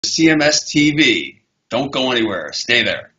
CMS TV. Don't go anywhere. Stay there.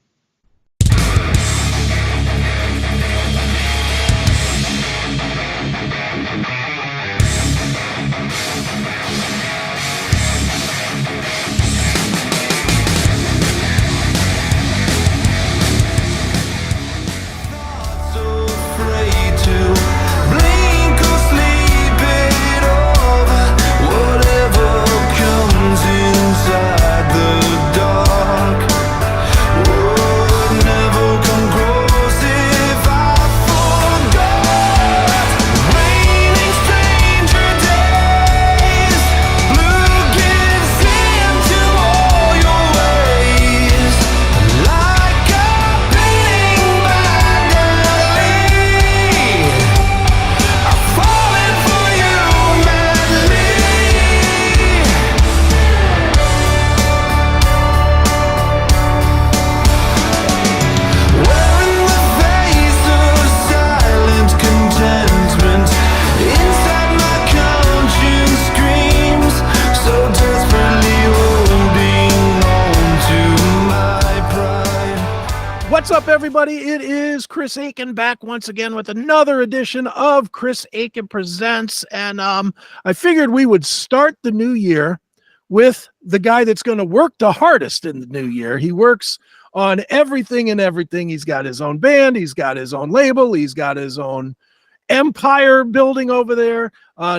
What's up, everybody? It is Chris Akin back once again with another edition of Chris Akin Presents. And I figured we would start the new year with the guy that's going to work the hardest in the new year. He works on everything and everything. He's got his own band. He's got his own label. He's got his own empire building over there.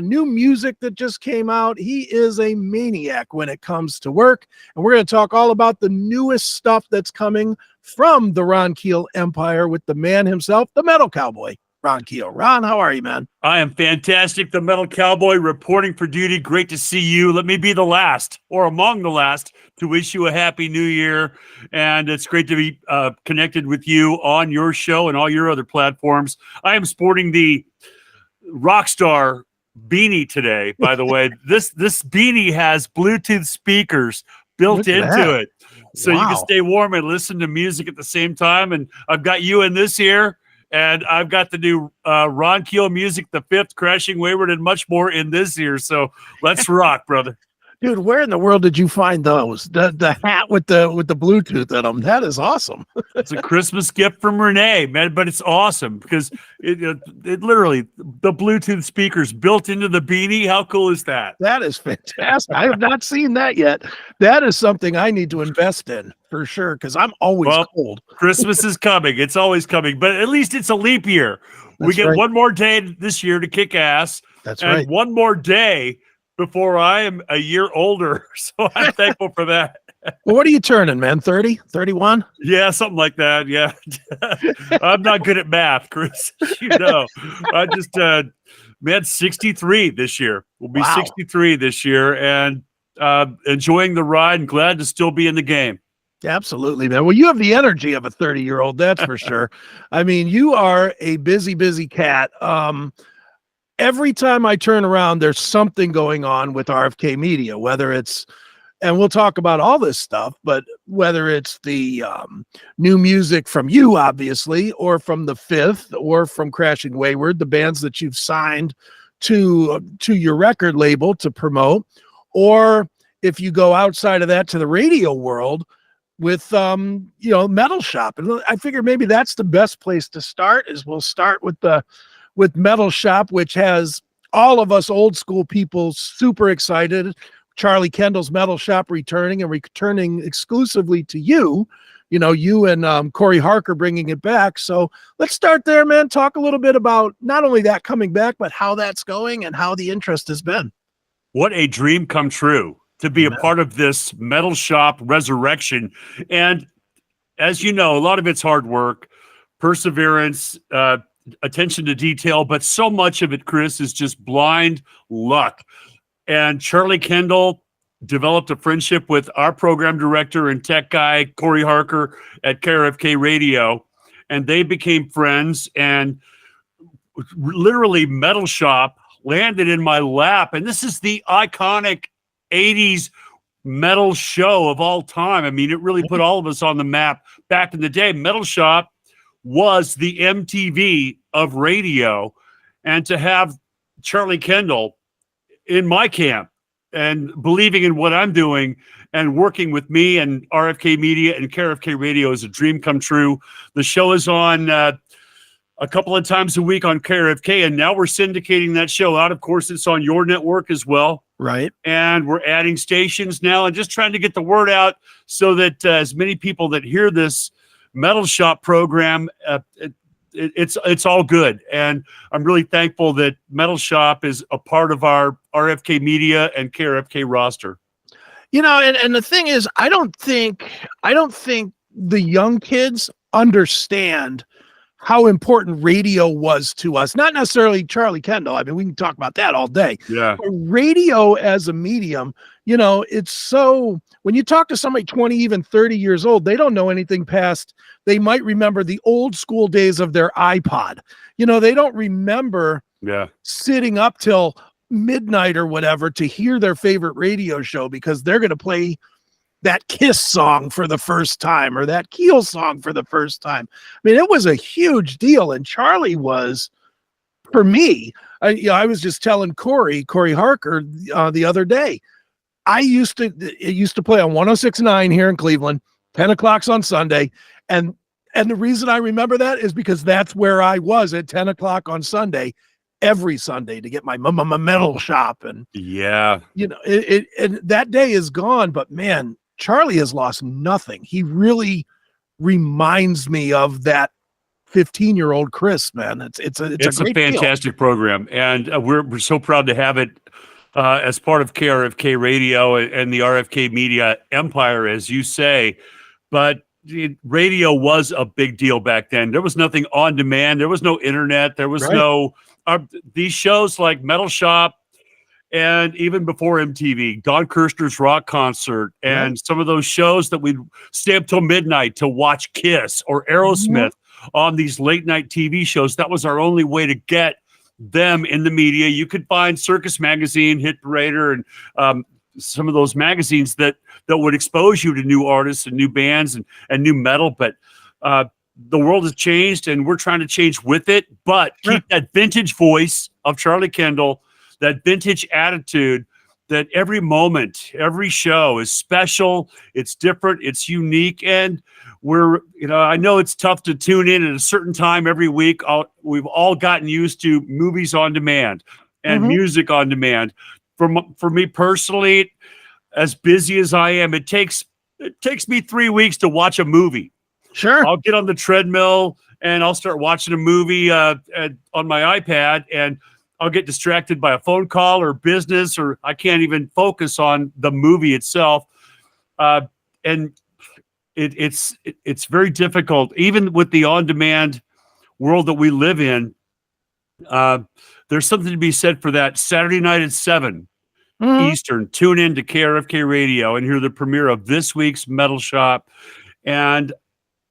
New music that just came out. He is a maniac when it comes to work. And we're going to talk all about the newest stuff that's coming from the Ron Keel empire with the man himself, the Metal Cowboy, Ron Keel. Ron, how are you, man? I am fantastic. The Metal Cowboy reporting for duty. Great to see you. Let me be the last, or among the last, to wish you a happy new year. And it's great to be connected with you on your show and all your other platforms. I am sporting the Rockstar beanie today, by the way. This beanie has Bluetooth speakers built into it. So you can stay warm and listen to music at the same time. And I've got you in this ear, and I've got the new Ron Keel music, the 5th, Crashing Westward, and much more in this ear. So let's rock, brother. Dude, where in the world did you find those? The hat with the Bluetooth in them. That is awesome. It's a Christmas gift from Renee, man, but it's awesome because it literally, the Bluetooth speakers built into the beanie. How cool is that? That is fantastic. I have not seen that yet. That is something I need to invest in for sure because I'm always cold. Christmas is coming. It's always coming, but at least it's a leap year. We get one more day this year to kick ass. That's right. One more day before I am a year older. So I'm thankful for that. Well, what are you turning, man? 30, 31? Yeah, something like that. Yeah. I'm not good at math, Chris. You know, I just, man, 63 this year. We'll be 63 this year and enjoying the ride and glad to still be in the game. Absolutely, man. Well, you have the energy of a 30-year-old, that's for sure. I mean, you are a busy, busy cat. Every time I turn around, there's something going on with RFK Media, whether it's, and we'll talk about all this stuff, but whether it's the new music from you, obviously, or from the 5th, or from Crashing Westward, the bands that you've signed to your record label to promote, or if you go outside of that to the radio world with, Metal Shop. And I figure maybe that's the best place to start is we'll start with Metal Shop, which has all of us old school people super excited. Charlie Kendall's Metal Shop returning exclusively to you. You know, you and Corey Harker bringing it back. So let's start there, man. Talk a little bit about not only that coming back, but how that's going and how the interest has been. What a dream come true to be a part of this Metal Shop resurrection. And as you know, a lot of it's hard work, perseverance, attention to detail, but so much of it, Chris, is just blind luck. And Charlie Kendall developed a friendship with our program director and tech guy, Corey Harker at KRFK Radio, and they became friends. And literally, Metal Shop landed in my lap. And this is the iconic 80s metal show of all time. I mean, it really put all of us on the map back in the day. Metal Shop was the MTV of radio, and to have Charlie Kendall in my camp and believing in what I'm doing and working with me and RFK Media and KRFK Radio is a dream come true. The show is on a couple of times a week on KRFK, and now we're syndicating that show out. Of course, it's on your network as well. Right. And we're adding stations now and just trying to get the word out so that as many people that hear this Metal Shop program, it's all good. And I'm really thankful that Metal Shop is a part of our RFK Media and KRFK roster. You know, and the thing is, I don't think the young kids understand how important radio was to us. Not necessarily Charlie Kendall. I mean, we can talk about that all day. Yeah. But radio as a medium, you know, it's so, when you talk to somebody 20, even 30 years old, they don't know anything past, they might remember the old school days of their iPod. You know, they don't remember sitting up till midnight or whatever to hear their favorite radio show because they're going to play that Kiss song for the first time or that Keel song for the first time. I mean, it was a huge deal. And Charlie was, for me, I was just telling Corey Harker the other day, it used to play on 106.9 here in Cleveland, 10 o'clock on Sunday. And the reason I remember that is because that's where I was at 10 o'clock on Sunday, every Sunday, to get my Metal Shop. And yeah, you know, and that day is gone, but man, Charlie has lost nothing. He really reminds me of that 15-year-old Chris, man. It's a fantastic program, and we're so proud to have it as part of KRFK Radio and the RFK Media empire, as you say. But radio was a big deal back then. There was nothing on demand. There was no internet. There was no these shows like Metal Shop. And even before MTV, Don Kirshner's Rock Concert, and some of those shows that we'd stay up till midnight to watch Kiss or Aerosmith on these late night TV shows. That was our only way to get them in the media. You could find Circus Magazine, Hit Parader, and some of those magazines that would expose you to new artists and new bands and new metal. But the world has changed, and we're trying to change with it. But keep that vintage voice of Charlie Kendall, that vintage attitude, that every moment, every show is special, it's different, it's unique. And I know it's tough to tune in at a certain time every week. We've all gotten used to movies on demand and music on demand. For me personally, as busy as I am, it takes me 3 weeks to watch a movie. Sure. I'll get on the treadmill and I'll start watching a movie on my iPad, and I'll get distracted by a phone call or business, or I can't even focus on the movie itself. And it's very difficult, even with the on-demand world that we live in. There's something to be said for that. Saturday night at 7 Eastern, tune in to KRFK Radio and hear the premiere of this week's Metal Shop. And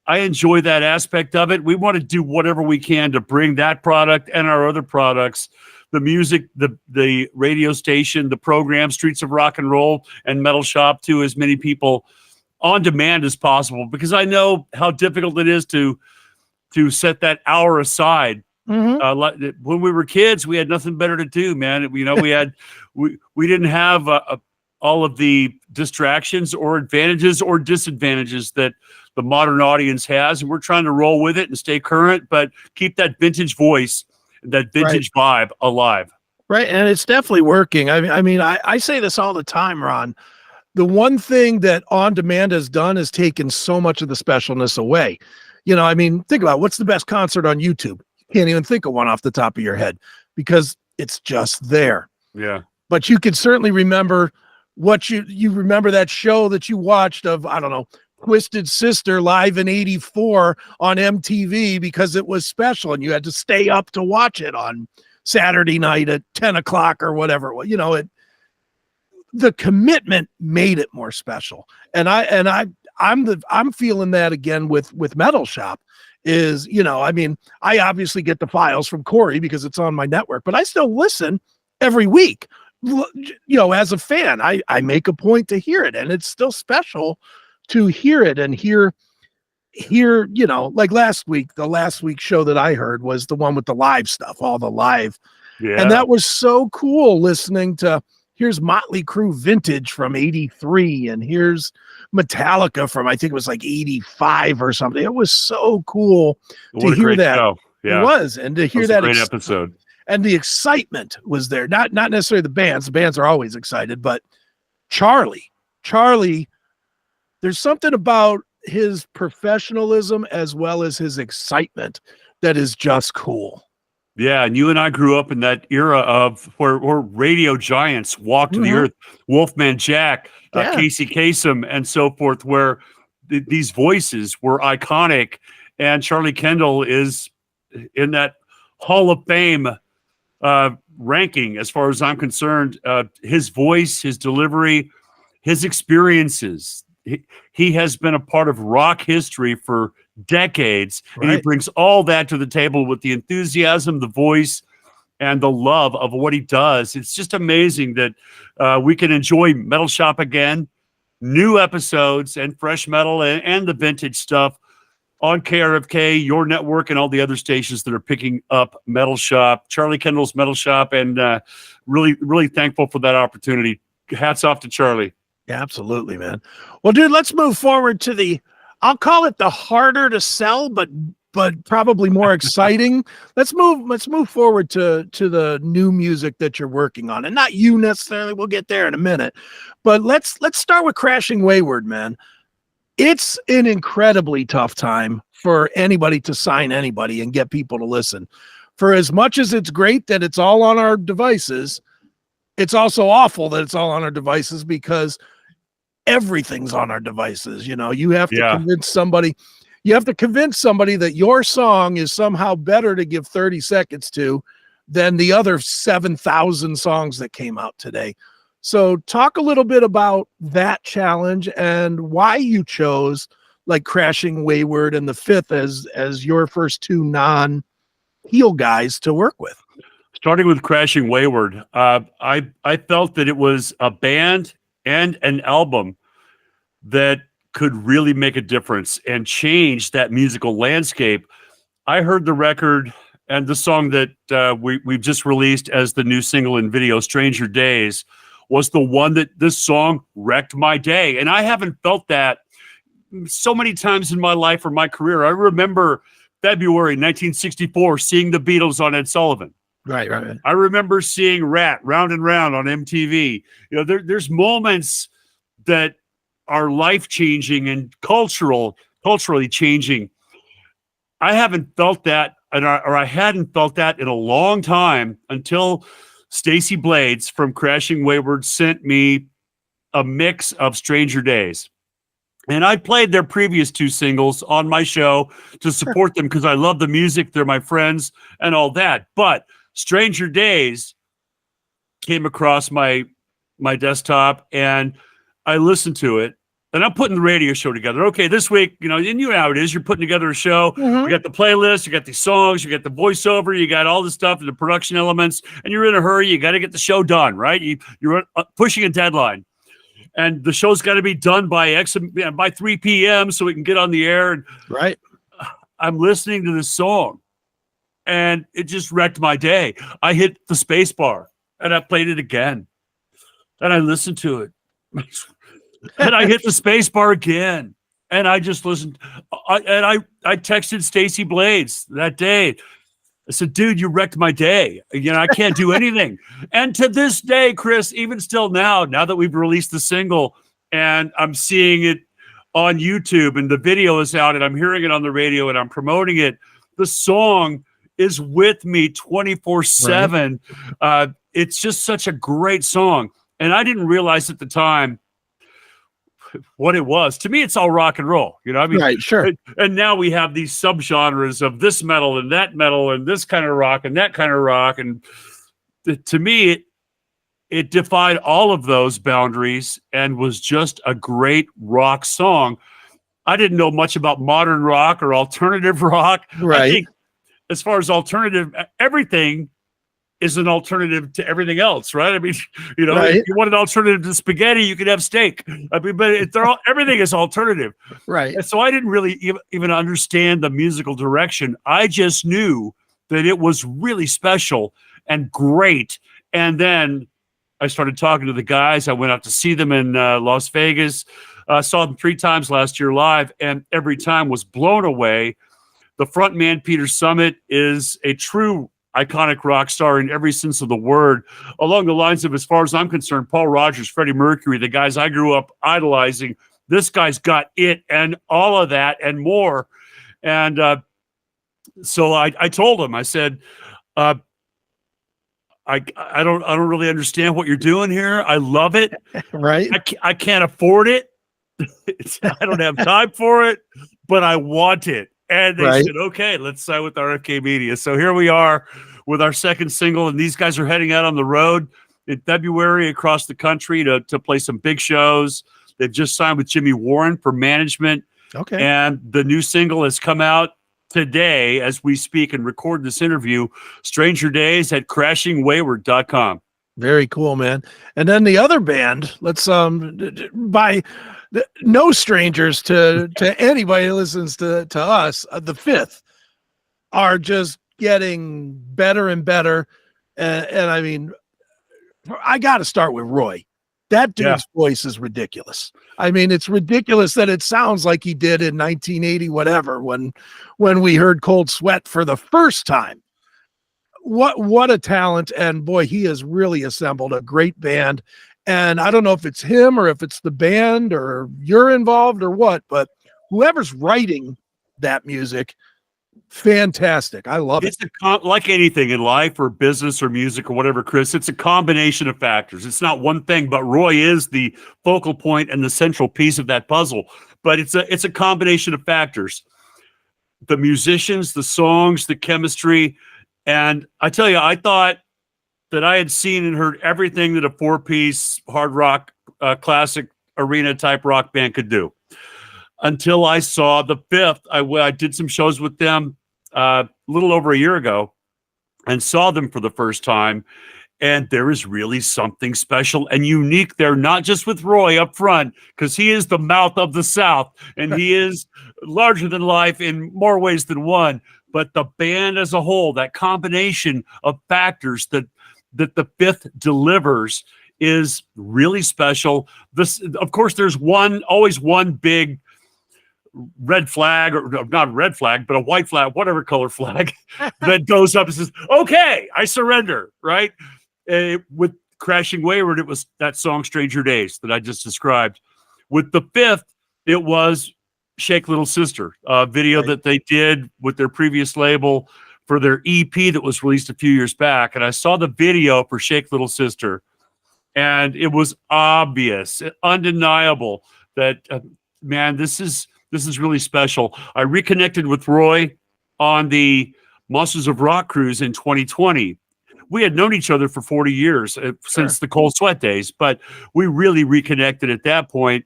I enjoy that aspect of it. We want to do whatever we can to bring that product and our other products, the music, the radio station, the program, Streets of Rock and Roll and Metal Shop, to as many people on demand as possible, because I know how difficult it is to set that hour aside. When we were kids, we had nothing better to do, man. We didn't have all of the distractions or advantages or disadvantages that the modern audience has, and we're trying to roll with it and stay current, but keep that vintage voice, that vintage vibe alive. Right. And it's definitely working. I mean, I say this all the time, Ron. The one thing that on demand has done is taken so much of the specialness away. You know, I mean, think about what's the best concert on YouTube. You can't even think of one off the top of your head because it's just there. Yeah. But you can certainly remember what you remember that show that you watched of, I don't know, Twisted Sister live in '84 on MTV because it was special and you had to stay up to watch it on Saturday night at 10 o'clock or whatever it was. You know, the commitment made it more special. And I'm feeling that again with Metal Shop. Is, you know, I mean, I obviously get the files from Corey because it's on my network, but I still listen every week. You know, as a fan, I make a point to hear it, and it's still special to hear it and hear, you know, like the last week show that I heard was the one with the live stuff, all the live. Yeah. And that was so cool listening to here's Motley Crue vintage from 83, and here's Metallica from, I think it was like 85 or something. It was so cool to hear that. Show. Yeah. It was, and to hear that great episode. And the excitement was there. Not necessarily the bands. The bands are always excited, but Charlie, there's something about his professionalism as well as his excitement that is just cool. Yeah, and you and I grew up in that era of where radio giants walked the earth, Wolfman Jack, Casey Kasem, and so forth, where these voices were iconic. And Charlie Kendall is in that Hall of Fame ranking, as far as I'm concerned. His voice, his delivery, his experiences. He has been a part of rock history for decades, and he brings all that to the table with the enthusiasm, the voice, and the love of what he does. It's just amazing that we can enjoy Metal Shop again, new episodes, and fresh metal and the vintage stuff on KRFK, your network, and all the other stations that are picking up Metal Shop, Charlie Kendall's Metal Shop, and really, really thankful for that opportunity. Hats off to Charlie. Yeah, absolutely, man. Well, dude, let's move forward to I'll call it the harder to sell, but probably more exciting. Let's move forward to the new music that you're working on, and not you necessarily. We'll get there in a minute, but let's start with Crashing Wayward, man. It's an incredibly tough time for anybody to sign anybody and get people to listen. For as much as it's great that it's all on our devices, it's also awful that it's all on our devices, because everything's on our devices. You know, you have to convince somebody that your song is somehow better to give 30 seconds to than the other 7,000 songs that came out today. So talk a little bit about that challenge and why you chose like Crashing Wayward and The Fifth as your first two non-heel guys to work with. Starting with Crashing Wayward, I felt that it was a band and an album that could really make a difference and change that musical landscape. I heard the record and the song that we've just released as the new single and video, Stranger Days, was the one that this song wrecked my day. And I haven't felt that so many times in my life or my career. I remember February 1964, seeing the Beatles on Ed Sullivan. Right. I remember seeing Rat, Round and Round on MTV. You know, there's moments that are life-changing and culturally changing. I haven't felt that, or I hadn't felt that in a long time, until Stacey Blades from Crashing Wayward sent me a mix of Stranger Days. And I played their previous two singles on my show to support them because I love the music. They're my friends and all that. But Stranger Days came across my desktop, and I listened to it. And I'm putting the radio show together. Okay, this week, you know, and you know how it is. You're putting together a show. You got the playlist, you got the songs, you got the voiceover, you got all the stuff and the production elements, and you're in a hurry. You got to get the show done, right? You're pushing a deadline, and the show's got to be done by 3 p.m. so we can get on the air. And right, I'm listening to this song, and it just wrecked my day. I hit the space bar, and I played it again, and I listened to it. And I hit the space bar again, and I just listened. I texted Stacey Blades that day. I said, "Dude, you wrecked my day. You know, I can't do anything." And to this day, Chris, even still now that we've released the single and I'm seeing it on YouTube and the video is out and I'm hearing it on the radio and I'm promoting it, the song is with me 24/7. It's just such a great song, and I didn't realize at the time what it was. To me, it's all rock and roll, you know. I mean, right, sure. And now we have these subgenres of this metal and this kind of rock and that kind of rock. And to me, it defied all of those boundaries and was just a great rock song. I didn't know much about modern rock or alternative rock. Right. I think as far as alternative, everything is an alternative to everything else, right? I mean, you know, if you want an alternative to spaghetti, you could have steak. I mean, but everything is alternative. Right. And so I didn't really even understand the musical direction. I just knew that it was really special and great. And then I started talking to the guys. I went out to see them in Las Vegas. Saw them 3 times last year live, and every time was blown away. The front man, Peter Summit, is a true iconic rock star in every sense of the word, along the lines of, as far as I'm concerned, Paul Rogers, Freddie Mercury, the guys I grew up idolizing. This guy's got it and all of that and more. And so I told him, I said, I don't really understand what you're doing here. I love it. Right. I can't afford it. I don't have time for it, but I want it. And they said, okay, let's sign with RFK Media. So here we are with our second single, and these guys are heading out on the road in February across the country to play some big shows. They've just signed with Jimmy Warren for management. Okay. And the new single has come out today as we speak and record this interview. Stranger Days at crashingwayward.com. Very cool, man. And then the other band, let's by no strangers to anybody who listens to us, the Fifth are just getting better and better. And I mean, I got to start with Roy. That dude's voice is ridiculous. I mean, it's ridiculous that it sounds like he did in 1980, whatever, when we heard Cold Sweat for the first time. What a talent. And boy, he has really assembled a great band. And I don't know if it's him or if it's the band or you're involved or what, but whoever's writing that music, fantastic. I love it. It's like anything in life or business or music or whatever, Chris, it's a combination of factors. It's not one thing, but Roy is the focal point and the central piece of that puzzle. But it's a combination of factors. The musicians, the songs, the chemistry. And I tell you, I thought that I had seen and heard everything that a 4-piece hard rock, classic arena type rock band could do. Until I saw the Fifth. I did some shows with them a little over a year ago and saw them for the first time. And there is really something special and unique there, not just with Roy up front, because he is the mouth of the South and he is larger than life in more ways than one. But the band as a whole, that combination of factors that the Fifth delivers is really special. This, of course, there's always one big red flag, or not a red flag, but a white flag, whatever color flag that goes up and says, okay, I surrender, right? With Crashing Wayward, it was that song Stranger Days that I just described. With the Fifth, it was Shake Little Sister, a video that they did with their previous label for their EP that was released a few years back. And I saw the video for Shake Little Sister, and it was obvious, undeniable that, man, this is really special. I reconnected with Roy on the Monsters of Rock cruise in 2020. We had known each other for 40 years since the Cold Sweat days, but we really reconnected at that point.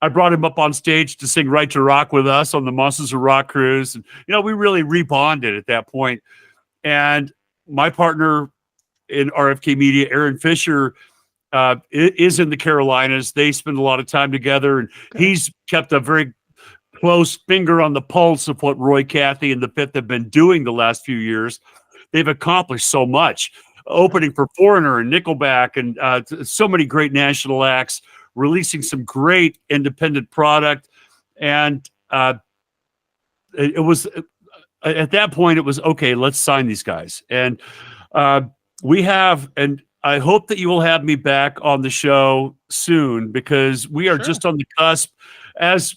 I brought him up on stage to sing Right to Rock with us on the Monsters of Rock cruise. And, we really rebonded at that point. And my partner in RFK Media, Aaron Fisher, is in the Carolinas. They spend a lot of time together, and he's kept a very close finger on the pulse of what Roy, Kathy, and the Fifth have been doing the last few years. They've accomplished so much, opening for Foreigner and Nickelback and so many great national acts, releasing some great independent product. And it was at that point, it was, okay, let's sign these guys. And we have, and I hope that you will have me back on the show soon, because we are just on the cusp as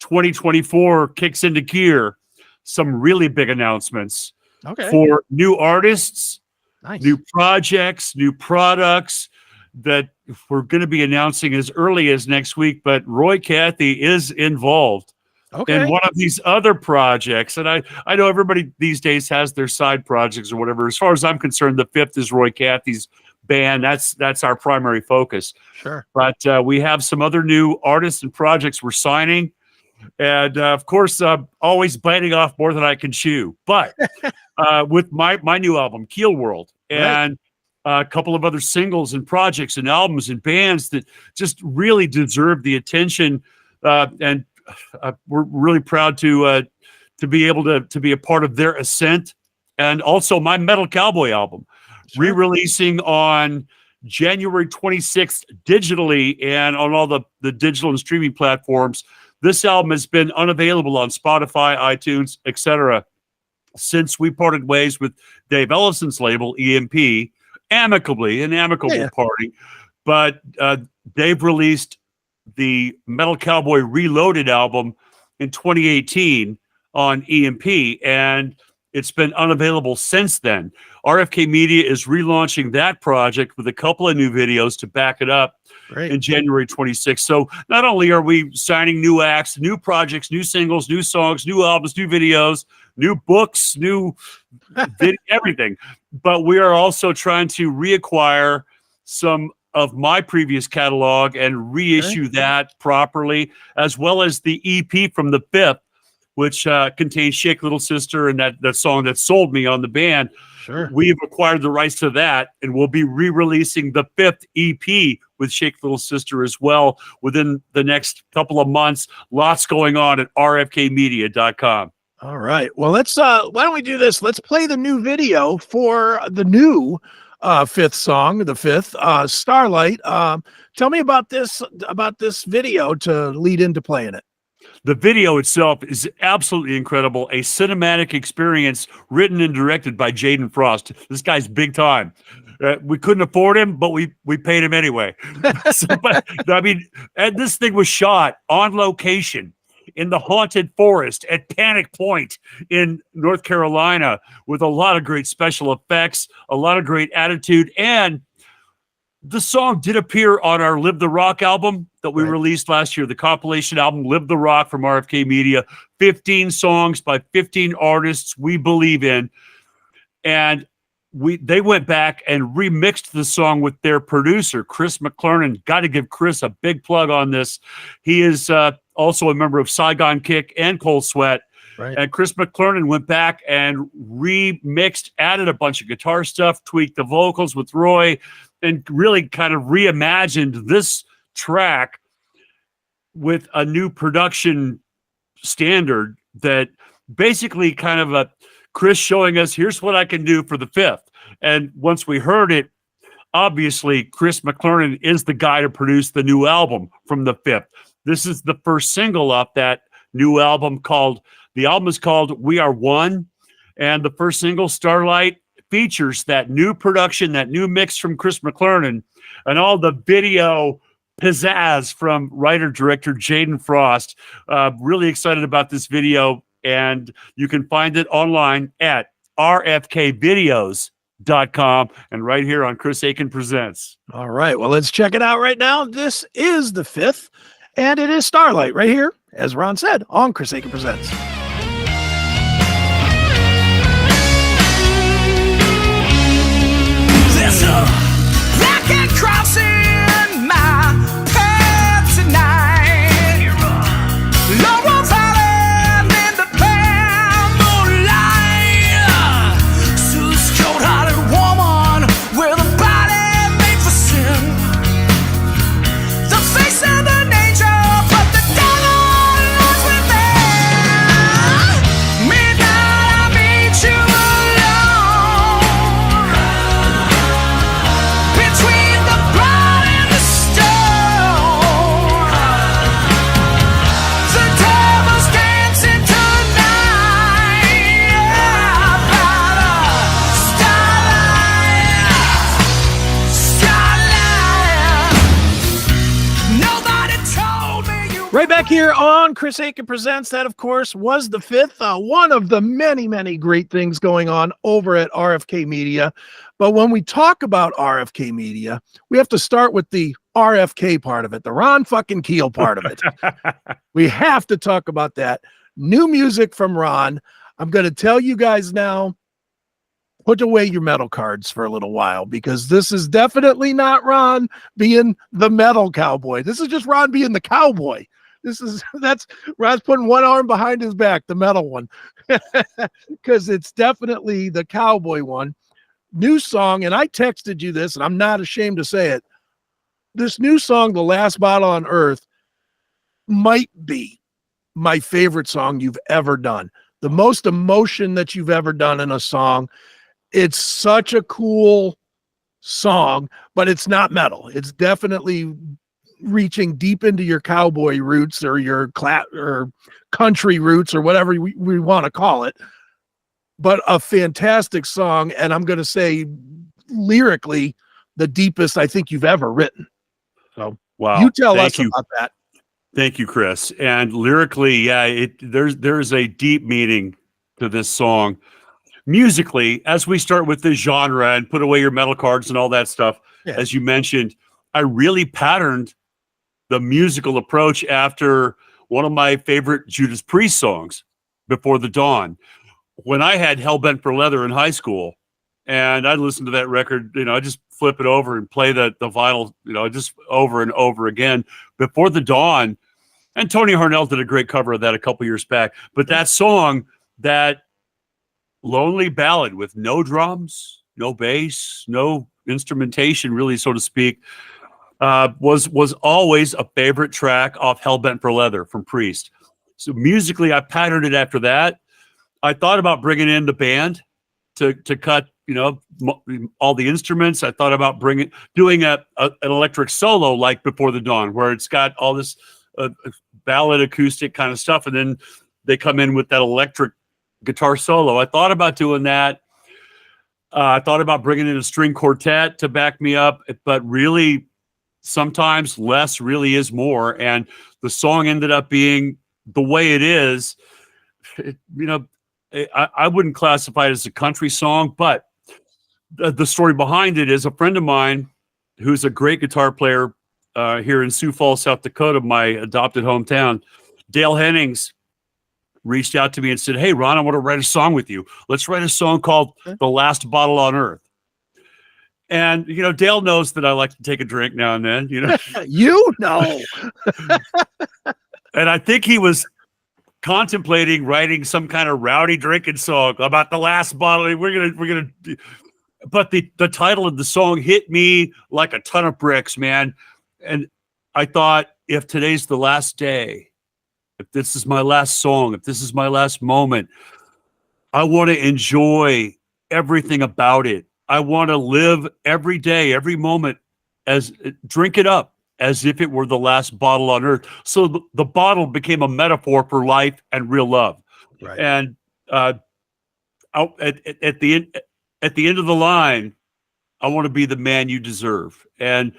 2024 kicks into gear, some really big announcements for new artists, new projects, new products that we're going to be announcing as early as next week. But Roy Cathy is involved in one of these other projects. And I know everybody these days has their side projects or whatever. As far as I'm concerned, the Fifth is Roy Cathy's band. That's our primary focus. Sure. But we have some other new artists and projects we're signing. And of course, always biting off more than I can chew. But with my new album, Keel World, and a couple of other singles and projects and albums and bands that just really deserve the attention. And we're really proud to be able to be a part of their ascent. And also my Metal Cowboy album, re-releasing on January 26th digitally and on all the digital and streaming platforms. This album has been unavailable on Spotify, iTunes, etc. since we parted ways with Dave Ellison's label, EMP, amicably, an amicable party. But Dave released the Metal Cowboy Reloaded album in 2018 on EMP, and it's been unavailable since then. RFK Media is relaunching that project with a couple of new videos to back it up in January 26th. So not only are we signing new acts, new projects, new singles, new songs, new albums, new videos, new books, new everything, but we are also trying to reacquire some of my previous catalog and reissue that properly, as well as the EP from the 5th, which contains Shake Little Sister and that song that sold me on the band. Sure. We've acquired the rights to that, and we'll be re-releasing the 5th EP with Shake Little Sister as well within the next couple of months. Lots going on at rfkmedia.com. All right. Well, let's why don't we do this? Let's play the new video for the new 5th song, the 5th, Starlight. Tell me about this video to lead into playing it. The video itself is absolutely incredible. A cinematic experience written and directed by Jaden Frost. This guy's big time. We couldn't afford him, but we paid him anyway. And this thing was shot on location in the haunted forest at Panic Point in North Carolina with a lot of great special effects, a lot of great attitude, and the song did appear on our Live the Rock album that we released last year, the compilation album Live the Rock from RFK Media. 15 songs by 15 artists we believe in. And they went back and remixed the song with their producer, Chris McClernand. Got to give Chris a big plug on this. He is also a member of Saigon Kick and Cold Sweat. And Chris McClernand went back and remixed, added a bunch of guitar stuff, tweaked the vocals with Roy, and really kind of reimagined this track with a new production standard that basically kind of Chris showing us, here's what I can do for the 5th. And once we heard it, obviously Chris McClernand is the guy to produce the new album from the 5th. This is the first single off that new album the album is called We Are One. And the first single, Starlight, features that new production, that new mix from Chris McClernand, and all the video pizzazz from writer-director Jaden Frost. Really excited about this video, and you can find it online at rfkvideos.com and right here on Chris Akin Presents. All right, well, let's check it out right now. This is the 5th, and it is Starlight right here, as Ron said, on Chris Akin Presents. There's a black cross in my path tonight. Laurel falling in the pale moonlight. Sue's cold-hearted woman with a body made for sin. The face of an angel, but the devil lies within. Midnight, I meet you alone. Between the blood and the stone, the devil's dancing tonight by the starlight. Nobody told me you. Right back here on Chris Akin Presents. That, of course, was the 5th, one of the many, many great things going on over at RFK Media. But when we talk about RFK Media, we have to start with the RFK part of it, the Ron fucking Keel part of it. We have to talk about that. New music from Ron. I'm going to tell you guys now, put away your metal cards for a little while, because this is definitely not Ron being the metal cowboy. This is just Ron being the cowboy. That's Ron's putting one arm behind his back, the metal one, because it's definitely the cowboy one. New song, and I texted you this, and I'm not ashamed to say it. This new song, The Last Bottle on Earth, might be my favorite song you've ever done. The most emotion that you've ever done in a song. It's such a cool song, but it's not metal. It's definitely reaching deep into your cowboy roots or your or country roots or whatever we want to call it. But a fantastic song, and I'm going to say lyrically the deepest I think you've ever written. So wow, you tell us about that. Thank you, Chris. And lyrically, yeah, there's a deep meaning to this song. Musically, as we start with the genre and put away your metal cards and all that stuff, as you mentioned, I really patterned the musical approach after one of my favorite Judas Priest songs, Before the Dawn. When I had Hellbent for Leather in high school, and I'd listen to that record, I just flip it over and play the vinyl, just over and over again. Before the Dawn, and Tony Harnell did a great cover of that a couple years back. But that song, that lonely ballad with no drums, no bass, no instrumentation, really, so to speak, was always a favorite track off Hellbent for Leather from Priest. So musically, I patterned it after that. I thought about bringing in the band to cut, all the instruments. I thought about doing an electric solo like Before the Dawn, where it's got all this ballad acoustic kind of stuff, and then they come in with that electric guitar solo. I thought about doing that. I thought about bringing in a string quartet to back me up, but really, sometimes less really is more. And the song ended up being the way it is. I wouldn't classify it as a country song, but the story behind it is a friend of mine who's a great guitar player here in Sioux Falls, South Dakota, my adopted hometown. Dale Hennings reached out to me and said, "Hey, Ron, I want to write a song with you. Let's write a song called The Last Bottle on Earth." And, Dale knows that I like to take a drink now and then, You know. And I think he was contemplating writing some kind of rowdy drinking song about the last bottle. But the title of the song hit me like a ton of bricks, man. And I thought, if today's the last day, if this is my last song, if this is my last moment, I want to enjoy everything about it. I want to live every day, every moment, drink it up as if it were the last bottle on earth. So the bottle became a metaphor for life and real love. Right. And at the end of the line, I want to be the man you deserve. And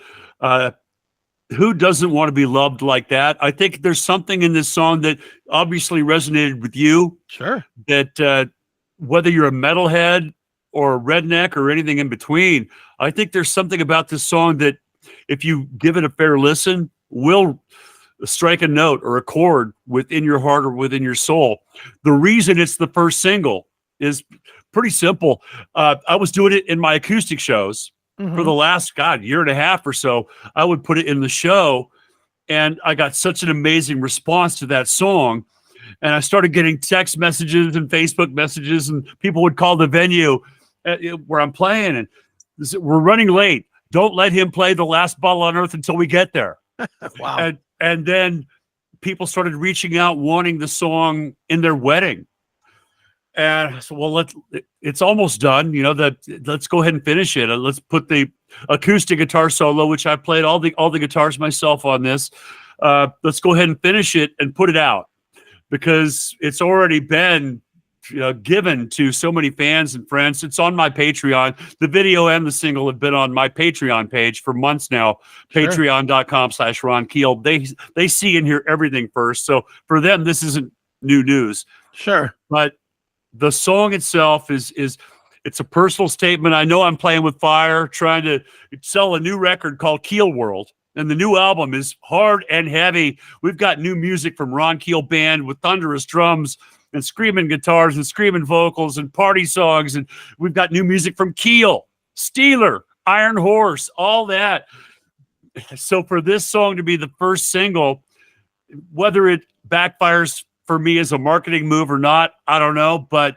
who doesn't want to be loved like that? I think there's something in this song that obviously resonated with you. Sure. That whether you're a metalhead or a redneck or anything in between, I think there's something about this song that, if you give it a fair listen, will strike a note or a chord within your heart or within your soul. The reason it's the first single is pretty simple. I was doing it in my acoustic shows for the last, year and a half or so. I would put it in the show, and I got such an amazing response to that song. And I started getting text messages and Facebook messages, and people would call the venue where I'm playing, and we're running late. Don't let him play The Last Bottle on Earth until we get there. Wow. And then people started reaching out, wanting the song in their wedding. And I said, well, it's almost done. Let's go ahead and finish it. Let's put the acoustic guitar solo, which I played all the guitars myself on this. Let's go ahead and finish it and put it out, because it's already been given to so many fans and friends. It's on my Patreon. The video and the single have been on my Patreon page for months now. Sure. Patreon.com/Ron Keel. They see and hear everything first. So for them, this isn't new news. Sure. But the song itself it's a personal statement. I know I'm playing with fire, trying to sell a new record called Keel World. And the new album is hard and heavy. We've got new music from Ron Keel Band with thunderous drums and screaming guitars and screaming vocals and party songs. And we've got new music from Keel, Steeler, Iron Horse, all that. So for this song to be the first single, whether it backfires for me as a marketing move or not, I don't know. But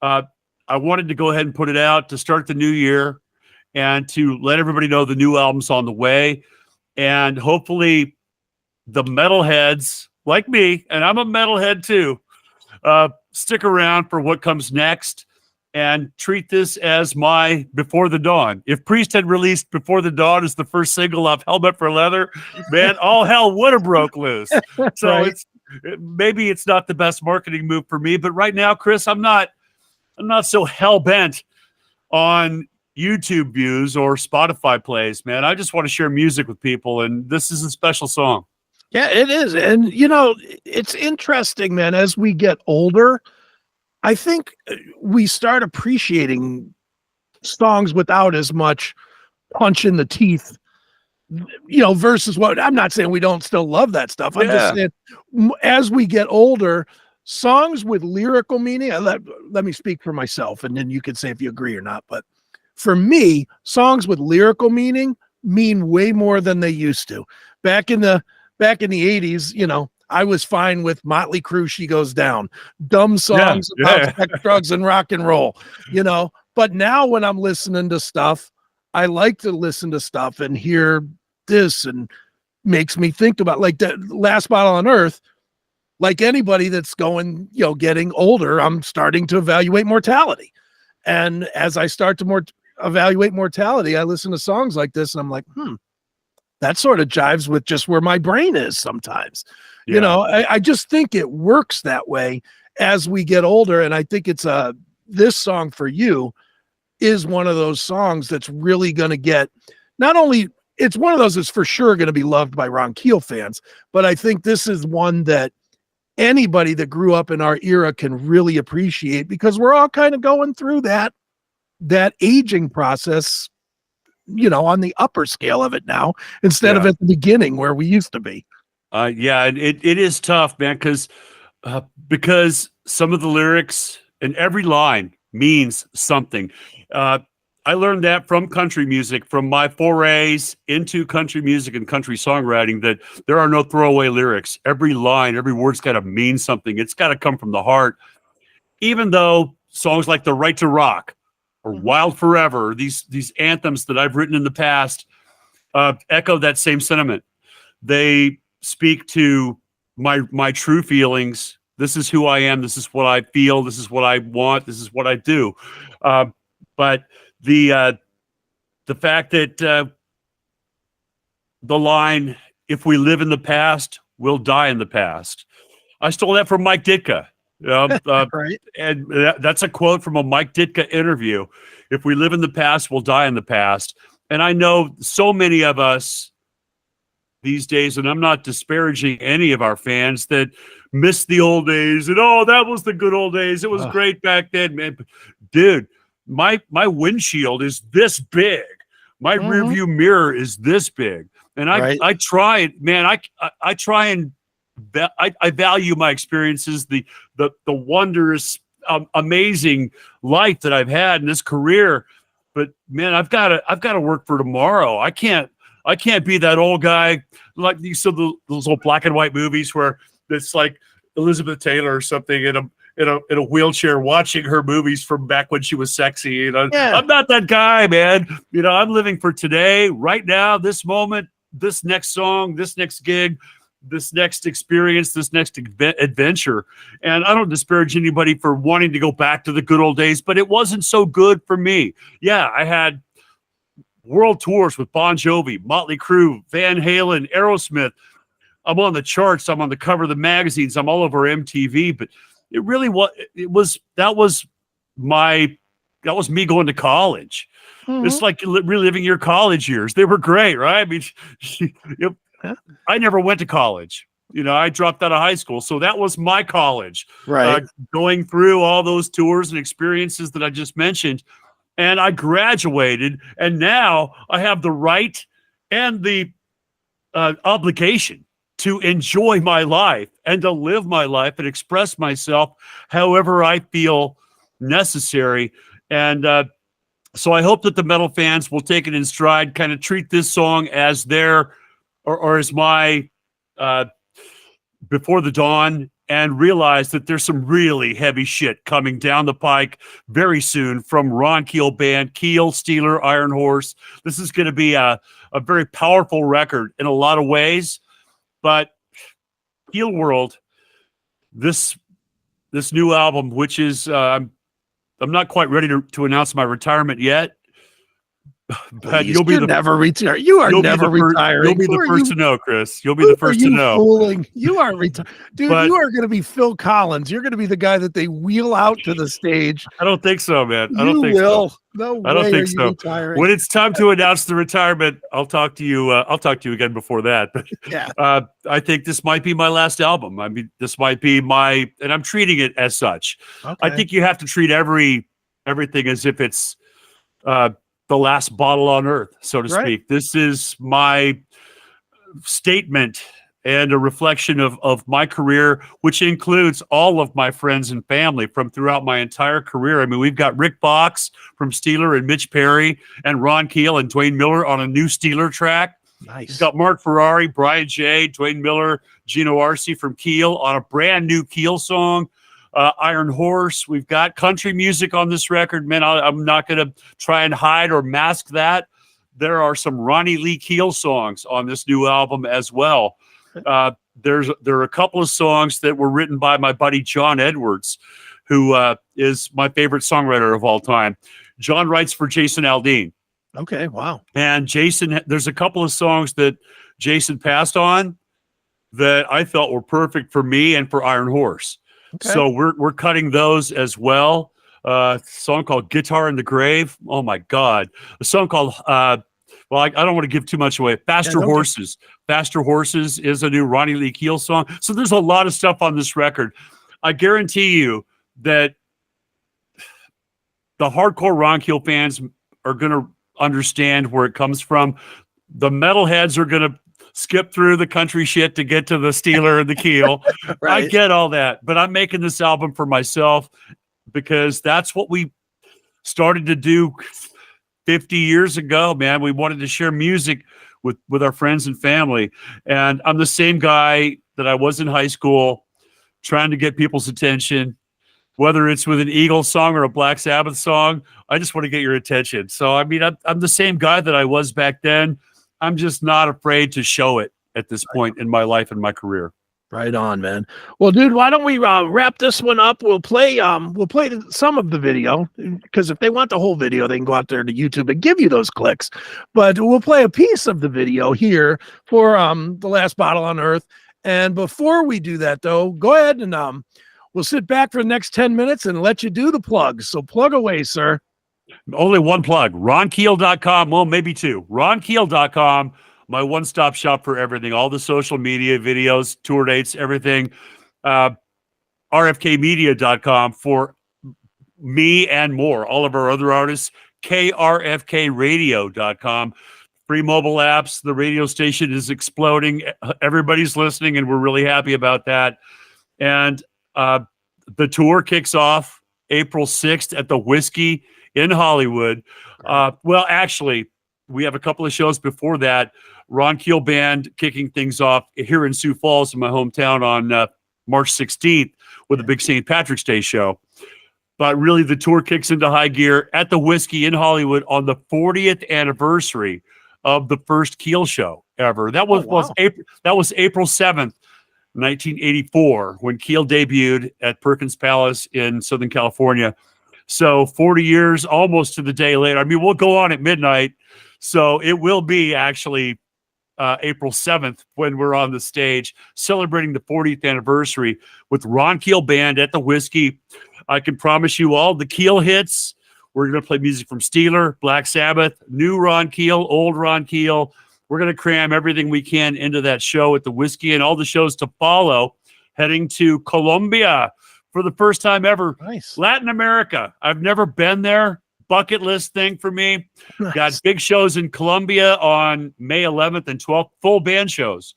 I wanted to go ahead and put it out to start the new year and to let everybody know the new album's on the way. And hopefully the metalheads like me, and I'm a metalhead too, stick around for what comes next. and treat this as my Before the Dawn. If Priest had released Before the Dawn as the first single off Helmet for Leather, man, all hell would have broke loose. So Right. maybe it's not the best marketing move for me, but right now, Chris, I'm not so hell bent on YouTube views or Spotify plays, man. I just want to share music with people, and this is a special song. Yeah, it is. And, it's interesting, man, as we get older, I think we start appreciating songs without as much punch in the teeth, versus what I'm not saying we don't still love that stuff. I'm just saying as we get older, songs with lyrical meaning, let me speak for myself, and then you can say if you agree or not. But for me, songs with lyrical meaning mean way more than they used to. Back in the 80s, I was fine with Motley Crue, She Goes Down, dumb songs about sex, drugs, and rock and roll, But now when I'm listening to stuff, I like to listen to stuff and hear this, and makes me think about, like, the Last Bottle on Earth. Like anybody that's going, getting older, I'm starting to evaluate mortality. And as I start to evaluate mortality, I listen to songs like this, and I'm like, that sort of jives with just where my brain is sometimes. I just think it works that way as we get older. And I think it's this song for you is one of those songs that's really going to get, not only, it's one of those that's for sure going to be loved by Ron Keel fans, but I think this is one that anybody that grew up in our era can really appreciate, because we're all kind of going through that aging process, on the upper scale of it now, instead of at the beginning where we used to be. It is tough, man, because some of the lyrics and every line means something. I learned that from country music, from my forays into country music and country songwriting, that there are no throwaway lyrics. Every line, every word's got to mean something. It's got to come from the heart. Even though songs like The Right to Rock or Wild Forever, these anthems that I've written in the past, echo that same sentiment. They speak to my true feelings. This is who I am. This is what I feel. This is what I want. This is what I do. But the fact that the line, if we live in the past, we'll die in the past. I stole that from Mike Ditka. Right. And that's a quote from a Mike Ditka interview. If we live in the past, we'll die in the past. And I know so many of us these days, and I'm not disparaging any of our fans, that miss the old days and, that was the good old days. It was great back then, man. Dude, my windshield is this big. My rear view mirror is this big. And I try, man, I try and I value my experiences, the wondrous, amazing life that I've had in this career. But man, I've got to work for tomorrow. I can't be that old guy like those old black and white movies where it's like Elizabeth Taylor or something in a wheelchair watching her movies from back when she was sexy. I'm not that guy, man. I'm living for today, right now, this moment, this next song, this next gig, this next experience, this next adventure. And I don't disparage anybody for wanting to go back to the good old days, but it wasn't so good for me. Yeah, I had world tours with Bon Jovi, Motley Crue, Van Halen, Aerosmith. I'm on the charts. I'm on the cover of the magazines. I'm all over MTV. But it really was. That was me going to college. It's like reliving your college years. They were great, right? I mean, I never went to college. I dropped out of high school, so that was my college. Right, going through all those tours and experiences that I just mentioned. And I graduated, and now I have the right and the obligation to enjoy my life and to live my life and express myself however I feel necessary. And so I hope that the metal fans will take it in stride, kind of treat this song as their or as my Before the Dawn, and realize that there's some really heavy shit coming down the pike very soon from Ron Keel Band, Keel, Steeler, Iron Horse. This is going to be a very powerful record in a lot of ways. But Keel World, this new album, which is I'm not quite ready to announce my retirement yet. But Please, you're never retiring. You are never retiring. You'll be the Who are first you- to know, Chris. You'll be who the first are to you know. fooling? You are retiring. Dude, But- you are going to be Phil Collins. You're going to be the guy that they wheel out to the stage. I don't think so, man. I You don't think will. so. No I don't way think are you so. retiring. When it's time to announce the retirement, I'll talk to you. I'll talk to you again before that. But Yeah. I think this might be my last album. I mean, this might be my, and I'm treating it as such. Okay. I think you have to treat everything as if it's the last bottle on earth, so to Right. speak. This is my statement and a reflection of my career, which includes all of my friends and family from throughout my entire career. I mean, we've got Rick Box from Steeler and Mitch Perry and Ron Keel and Dwayne Miller on a new Steeler track. Nice. We've got Mark Ferrari, Brian J., Dwayne Miller, Gino Arce from Keel on a brand new Keel song. Iron Horse. We've got country music on this record. Man, I'm not going to try and hide or mask that. There are some Ronnie Lee Keel songs on this new album as well. There are a couple of songs that were written by my buddy John Edwards, who is my favorite songwriter of all time. John writes for Jason Aldean. Okay. Wow. And Jason, there's a couple of songs that Jason passed on that I felt were perfect for me and for Iron Horse. Okay. So we're cutting those as well. A song called Guitar in the Grave. Oh my God. A song called I don't want to give too much away. Faster Horses. Faster Horses is a new Ronnie Lee Keel song. So there's a lot of stuff on this record. I guarantee you that the hardcore Ron Keel fans are going to understand where it comes from. The metalheads are going to skip through the country shit to get to the Steeler and the Keel. Right. I get all that, but I'm making this album for myself because that's what we started to do 50 years ago, man. We wanted to share music with our friends and family. And I'm the same guy that I was in high school, trying to get people's attention, whether it's with an Eagles song or a Black Sabbath song. I just want to get your attention. So, I mean, I'm the same guy that I was back then. I'm just not afraid to show it at this point in my life and my career. Right on, man. Well, dude, why don't we wrap this one up? We'll play some of the video, because if they want the whole video, they can go out there to YouTube and give you those clicks. But we'll play a piece of the video here for The Last Bottle on Earth. And before we do that, though, go ahead and we'll sit back for the next 10 minutes and let you do the plugs. So plug away, sir. Only one plug, ronkeel.com. Well, maybe two. ronkeel.com, my one-stop shop for everything, all the social media, videos, tour dates, everything. rfkmedia.com for me and more, all of our other artists. krfkradio.com. Free mobile apps. The radio station is exploding. Everybody's listening, and we're really happy about that. And the tour kicks off April 6th at the Whiskey in Hollywood. Well, actually, we have a couple of shows before that. Ron Keel Band kicking things off here in Sioux Falls, in my hometown, on March 16th with a big St. Patrick's Day show. But really, the tour kicks into high gear at the Whiskey in Hollywood on the 40th anniversary of the first Keel show ever. That was, was April 7th, 1984, when Keel debuted at Perkins Palace in Southern California. So 40 years, almost to the day later. I mean, we'll go on at midnight. So it will be actually April 7th when we're on the stage celebrating the 40th anniversary with Ron Keel Band at the Whiskey. I can promise you all the Keel hits. We're going to play music from Steeler, Black Sabbath, new Ron Keel, old Ron Keel. We're going to cram everything we can into that show at the Whiskey, and all the shows to follow, heading to Colombia for the first time ever. Nice. Latin America. I've never been there. Bucket list thing for me. Nice. Got big shows in Colombia on May 11th and 12th, full band shows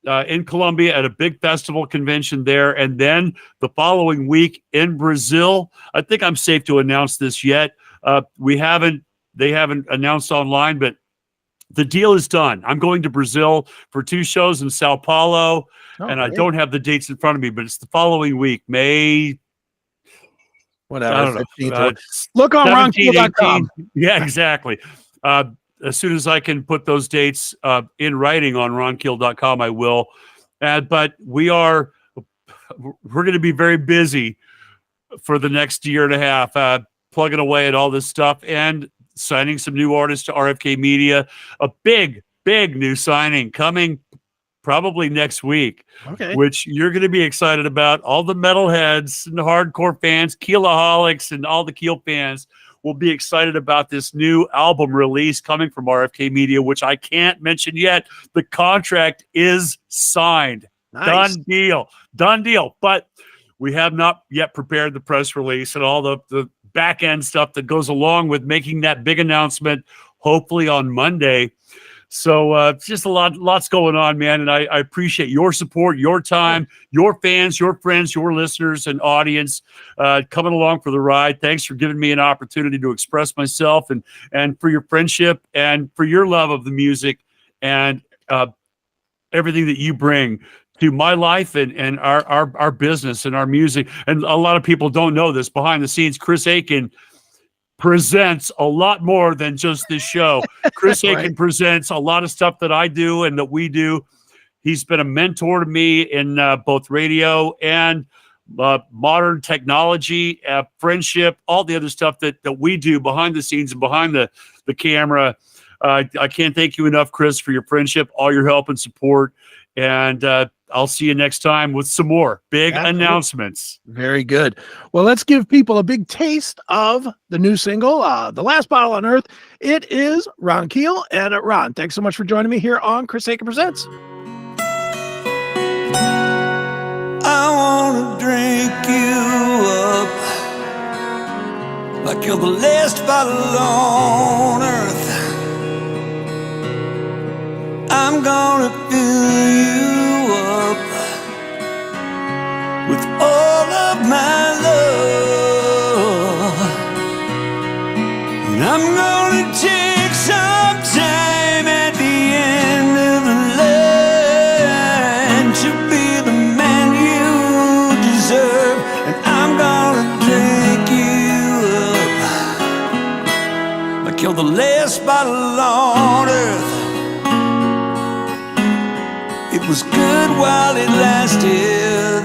in Colombia at a big festival convention there. And then the following week in Brazil. I think I'm safe to announce this yet. They haven't announced online, but the deal is done. I'm going to Brazil for 2 shows in Sao Paulo, and I don't have the dates in front of me, but it's the following week, May. Whatever. I don't know. Look on 17, ronkeel.com. 18. Yeah, exactly. As soon as I can put those dates in writing on ronkeel.com, I will. But we're going to be very busy for the next year and a half, plugging away at all this stuff and signing some new artists to RFK Media. A big new signing coming probably next week, which you're going to be excited about. All the metalheads and the hardcore fans, Keelaholics, and all the Keel fans will be excited about this new album release coming from RFK Media, which I can't mention yet. The contract is signed. Nice. Done deal. But we have not yet prepared the press release and all the back end stuff that goes along with making that big announcement, hopefully on Monday. So it's just lots going on, man. And I appreciate your support, your time, your fans, your friends, your listeners and audience coming along for the ride. Thanks for giving me an opportunity to express myself and for your friendship and for your love of the music and everything that you bring to my life and our business and our music. And a lot of people don't know this. Behind the scenes, Chris Akin presents a lot more than just this show. Chris Akin presents a lot of stuff that I do and that we do. He's been a mentor to me in both radio and modern technology, friendship, all the other stuff that we do behind the scenes and behind the camera. I can't thank you enough, Chris, for your friendship, all your help and support. And I'll see you next time with some more big announcements. Very good. Well, let's give people a big taste of the new single, The Last Bottle on Earth. It is Ron Keel. And Ron, thanks so much for joining me here on Chris Akin Presents. I want to drink you up like you're the last bottle on earth. I'm gonna fill you up with all of my love, and I'm gonna take some time at the end of the line to be the man you deserve, and I'm gonna drink you up like you're the last bottle on earth. It was good while it lasted.